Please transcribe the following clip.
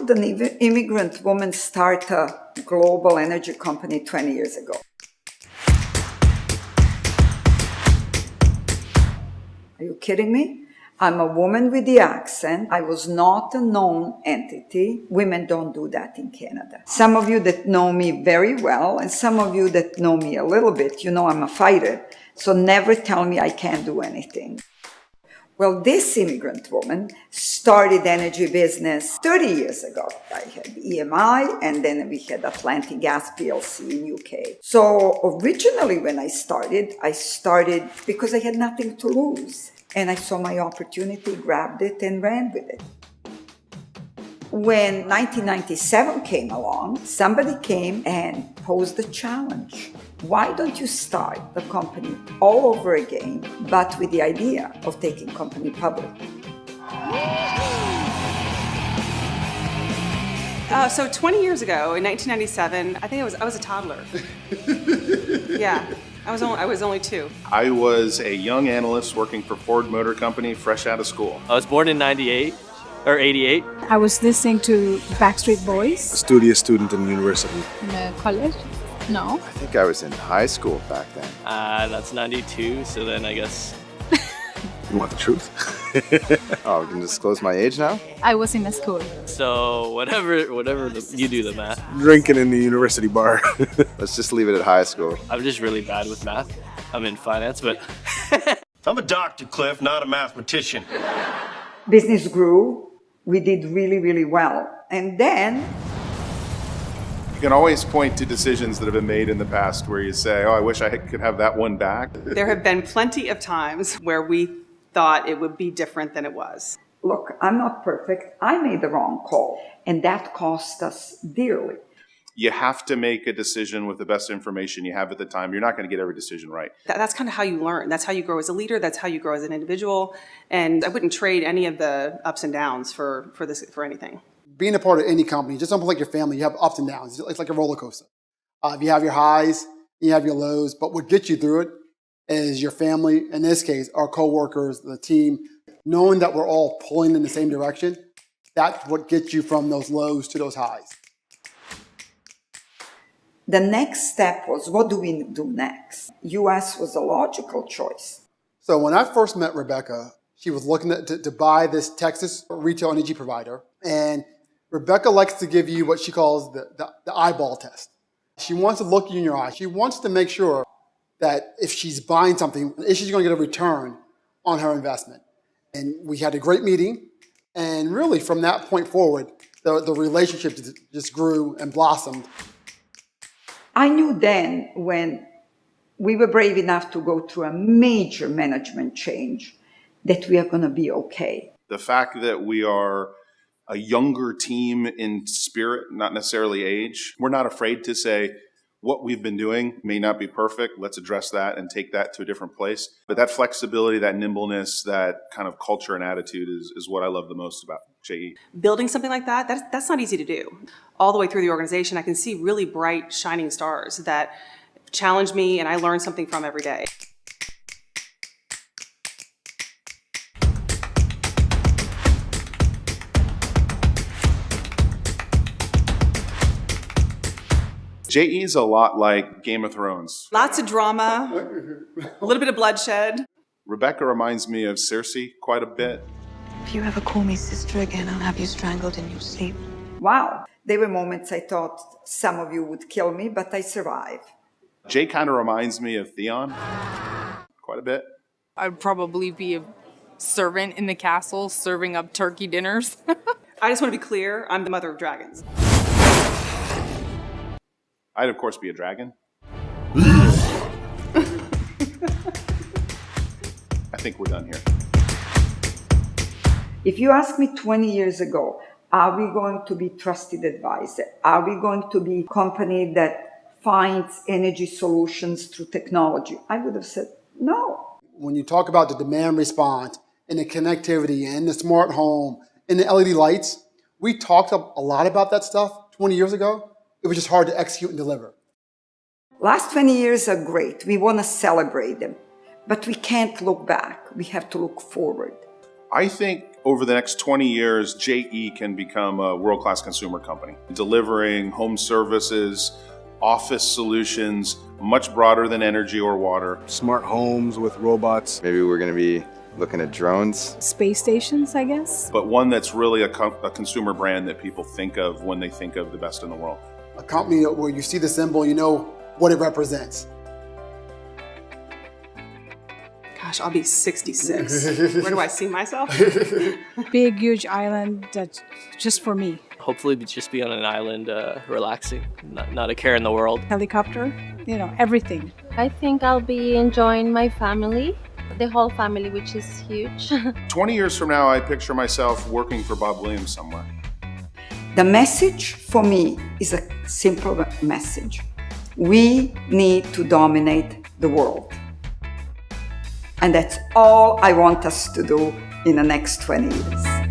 could an immigrant woman start a global energy company 20 years ago? Are you kidding me? I'm a woman with the accent. I was not a known entity. Women don't do that in Canada. Some of you that know me very well, and some of you that know me a little bit, you know I'm a fighter. So never tell me I can't do anything. Well, this immigrant woman started energy business 30 years ago. I had EMI, and then we had Atlantic Gas PLC in UK. So originally when I started because I had nothing to lose. And I saw my opportunity, grabbed it, and ran with it. When 1997 came along, somebody came and posed a challenge. Why don't you start the company all over again, but with the idea of taking company public? So 20 years ago, in 1997, I think I was a toddler. Yeah. I was only 2. I was a young analyst working for Ford Motor Company, fresh out of school. I was born in 98 or 88. I was listening to Backstreet Boys. A studious student in university. In college? No. I think I was in high school back then. That's 92, so then I guess... You want the truth? Oh, we can disclose my age now? I was in a school. So whatever you do the math. Drinking in the university bar. Let's just leave it at high school. I'm just really bad with math. I'm in finance, but... I'm a doctor, Cliff, not a mathematician. Business grew. We did really, really well. And then... You can always point to decisions that have been made in the past where you say, oh, I wish I could have that one back. There have been plenty of times where we thought it would be different than it was. Look, I'm not perfect. I made the wrong call, and that cost us dearly. You have to make a decision with the best information you have at the time. You're not going to get every decision right. That's kind of how you learn. That's how you grow as a leader. That's how you grow as an individual. And I wouldn't trade any of the ups and downs for anything. Being a part of any company, just almost like your family, you have ups and downs. It's like a roller coaster. You have your highs, you have your lows, but what gets you through it is your family, in this case, our coworkers, the team, knowing that we're all pulling in the same direction. That's what gets you from those lows to those highs. The next step was, what do we do next? US was a logical choice. So when I first met Rebecca, she was looking to buy this Texas retail energy provider, and Rebecca likes to give you what she calls the eyeball test. She wants to look you in your eye. She wants to make sure that if she's buying something, is she going to get a return on her investment? And we had a great meeting, and really from that point forward, the relationship just grew and blossomed. I knew then, when we were brave enough to go through a major management change, that we are going to be okay. The fact that we are a younger team in spirit, not necessarily age, we're not afraid to say what we've been doing may not be perfect. Let's address that and take that to a different place. But that flexibility, that nimbleness, that kind of culture and attitude is what I love the most about JE. Building something like that's not easy to do. All the way through the organization, I can see really bright, shining stars that challenge me and I learn something from every day. JE is a lot like Game of Thrones. Lots of drama, a little bit of bloodshed. Rebecca reminds me of Cersei quite a bit. If you ever call me sister again, I'll have you strangled in your sleep. Wow. There were moments I thought some of you would kill me, but I survived. Jay kind of reminds me of Theon quite a bit. I'd probably be a servant in the castle serving up turkey dinners. I just want to be clear, I'm the mother of dragons. I'd, of course, be a dragon. I think we're done here. If you asked me 20 years ago, are we going to be trusted advisor? Are we going to be a company that finds energy solutions through technology? I would have said no. When you talk about the demand response and the connectivity and the smart home and the LED lights, we talked a lot about that stuff 20 years ago. It was just hard to execute and deliver. Last 20 years are great. We want to celebrate them. But we can't look back. We have to look forward. I think over the next 20 years, JE can become a world-class consumer company, delivering home services, office solutions, much broader than energy or water. Smart homes with robots. Maybe we're going to be looking at drones. Space stations, I guess. But one that's really a consumer brand that people think of when they think of the best in the world. A company where you see the symbol, you know what it represents. Gosh, I'll be 66. Where do I see myself? Big, huge island that's just for me. hopefully just be on an island, relaxing, not a care in the world. Helicopter, everything. I think I'll be enjoying my family, the whole family, which is huge. 20 years from now, I picture myself working for Bob Williams somewhere. The message for me is a simple message. We need to dominate the world. And that's all I want us to do in the next 20 years.